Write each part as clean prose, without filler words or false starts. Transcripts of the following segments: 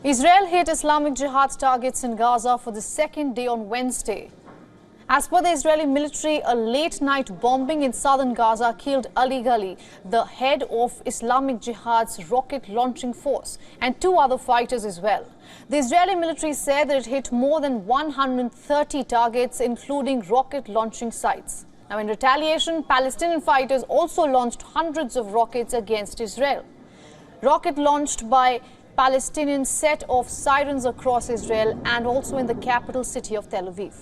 Israel hit Islamic Jihad targets in Gaza for the second day on Wednesday. As per the Israeli military, a late-night bombing in southern Gaza killed Ali Ghali, the head of Islamic Jihad's rocket-launching force, and 2 other fighters as well. The Israeli military said that it hit more than 130 targets, including rocket-launching sites. Now, in retaliation, Palestinian fighters also launched hundreds of rockets against Israel. Rocket launched by Palestinians set off sirens across Israel and also in the capital city of Tel Aviv.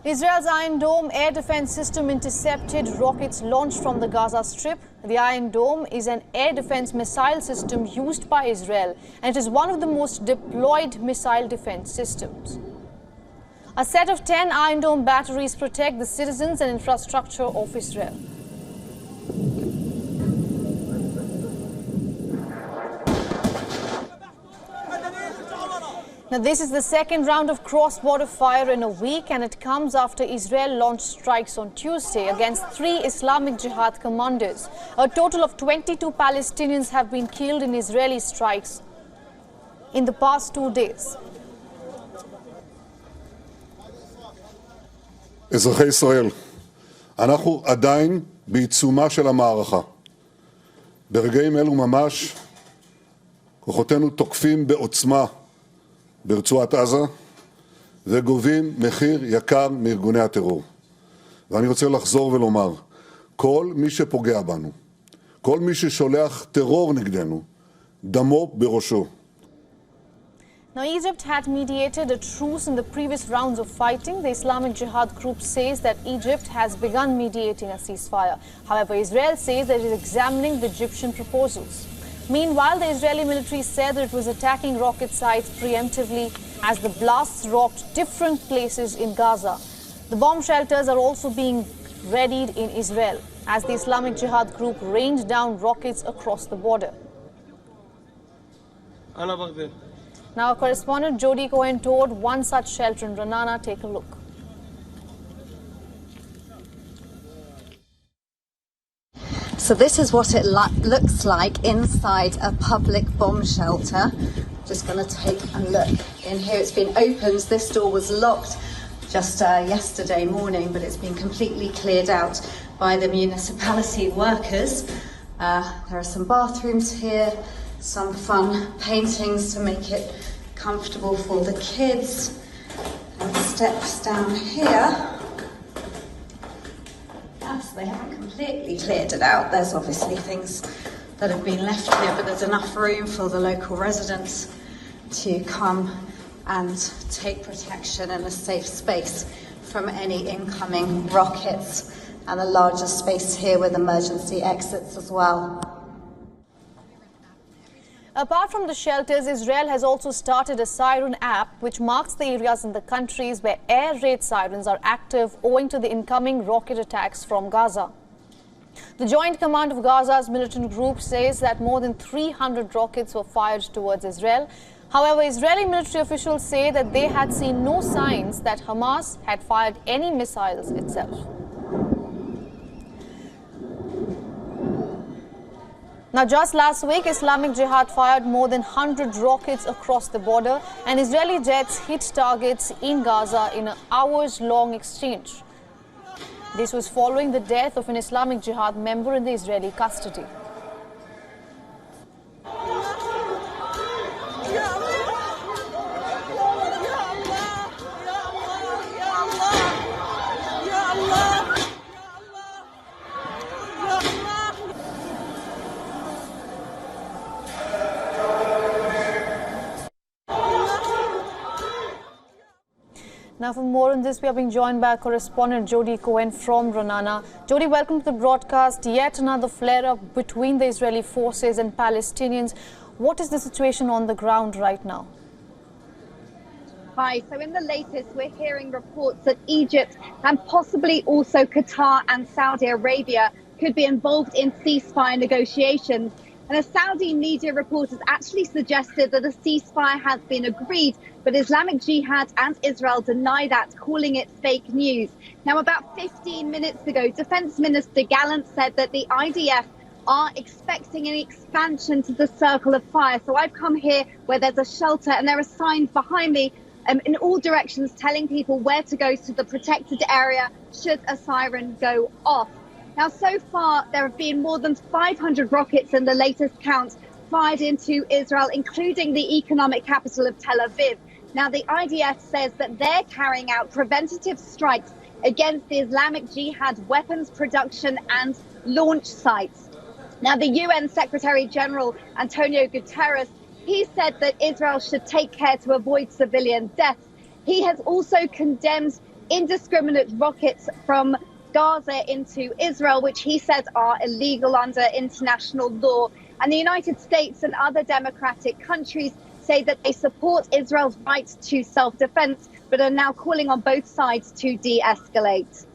Israel's Iron Dome air defense system intercepted rockets launched from the Gaza Strip. The Iron Dome is an air defense missile system used by Israel, and it is one of the most deployed missile defense systems. A set of 10 Iron Dome batteries protect the citizens and infrastructure of Israel. Now, this is the second round of cross-border fire in a week, and it comes after Israel launched strikes on Tuesday against 3 Islamic Jihad commanders. A total of 22 Palestinians have been killed in Israeli strikes in the past 2 days. אזרחי ישראל, אנחנו עדיין בעיצומה של המערכה. ברגעים אלו ממש כוחותינו תוקפים בעוצמה ברצועת עזה וגובים מחיר יקר מארגוני הטרור. ואני רוצה לחזור ולומר, כל מי שפוגע בנו, כל מי ששולח טרור נגדנו, דמו בראשו. Now, Egypt had mediated a truce in the previous rounds of fighting. The Islamic Jihad group says that Egypt has begun mediating a ceasefire. However, Israel says that it is examining the Egyptian proposals. Meanwhile, the Israeli military said that it was attacking rocket sites preemptively as the blasts rocked different places in Gaza. The bomb shelters are also being readied in Israel as the Islamic Jihad group rained down rockets across the border. Now, our correspondent Jody Cohen toured one such shelter in Ranana. Take a look. So this is what it looks like inside a public bomb shelter. Just going to take a look in here. It's been opened. This door was locked just yesterday morning, but it's been completely cleared out by the municipality workers. There are some bathrooms here, some fun paintings to make it comfortable for the kids, and steps down here. Yes, they haven't completely cleared it out. There's obviously things that have been left here, but there's enough room for the local residents to come and take protection in a safe space from any incoming rockets, and a larger space here with emergency exits as well. Apart from the shelters, Israel has also started a siren app which marks the areas in the countries where air raid sirens are active owing to the incoming rocket attacks from Gaza. The Joint Command of Gaza's militant group says that more than 300 rockets were fired towards Israel. However, Israeli military officials say that they had seen no signs that Hamas had fired any missiles itself. Now, just last week, Islamic Jihad fired more than 100 rockets across the border, and Israeli jets hit targets in Gaza in an hours-long exchange. This was following the death of an Islamic Jihad member in the Israeli custody. Now, for more on this, we are being joined by our correspondent Jody Cohen from Ranana. Jody, welcome to the broadcast. Yet another flare-up between the Israeli forces and Palestinians. What is the situation on the ground right now? Hi, so in the latest, we're hearing reports that Egypt and possibly also Qatar and Saudi Arabia could be involved in ceasefire negotiations. And a Saudi media report has actually suggested that a ceasefire has been agreed, but Islamic Jihad and Israel deny that, calling it fake news. Now, about 15 minutes ago, Defense Minister Gallant said that the IDF are expecting an expansion to the circle of fire. So I've come here where there's a shelter and there are signs behind me in all directions telling people where to go to the protected area should a siren go off. Now, so far, there have been more than 500 rockets in the latest count fired into Israel, including the economic capital of Tel Aviv. Now, the IDF says that they're carrying out preventative strikes against the Islamic Jihad weapons production and launch sites. Now, the UN Secretary General Antonio Guterres, he said that Israel should take care to avoid civilian deaths. He has also condemned indiscriminate rockets from Gaza into Israel, which he says are illegal under international law. And the United States and other democratic countries say that they support Israel's right to self-defense, but are now calling on both sides to de-escalate.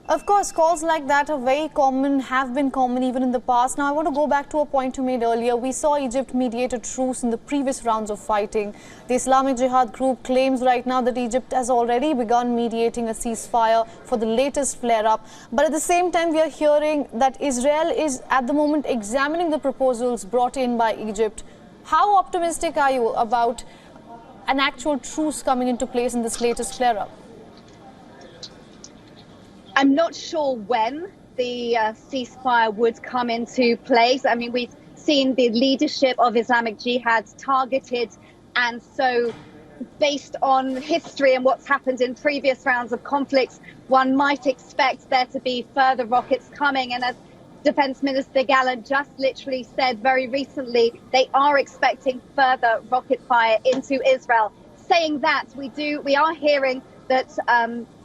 Of course, calls like that are very common, have been common even in the past. Now, I want to go back to a point you made earlier. We saw Egypt mediate a truce in the previous rounds of fighting. The Islamic Jihad group claims right now that Egypt has already begun mediating a ceasefire for the latest flare-up. But at the same time, we are hearing that Israel is at the moment examining the proposals brought in by Egypt. How optimistic are you about an actual truce coming into place in this latest flare-up? I'm not sure when the ceasefire would come into place. I mean, we've seen the leadership of Islamic Jihad targeted, and so based on history and what's happened in previous rounds of conflicts, one might expect there to be further rockets coming. And as Defense Minister Gallant just literally said very recently, they are expecting further rocket fire into Israel. Saying that, we are hearing that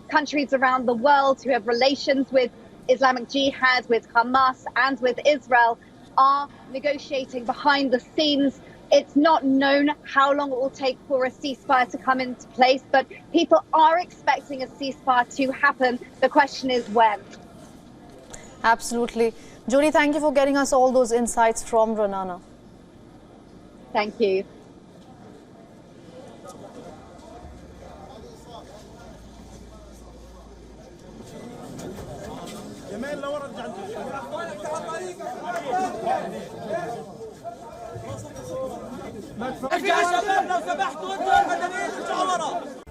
countries around the world who have relations with Islamic Jihad, with Hamas and with Israel are negotiating behind the scenes. It's not known how long it will take for a ceasefire to come into place, but people are expecting a ceasefire to happen. The question is when. Absolutely. Jody, thank you for getting us all those insights from Ranana. Thank you. يا شباب لو سمحتوا انتوا المدنيين ارجعوا ورا.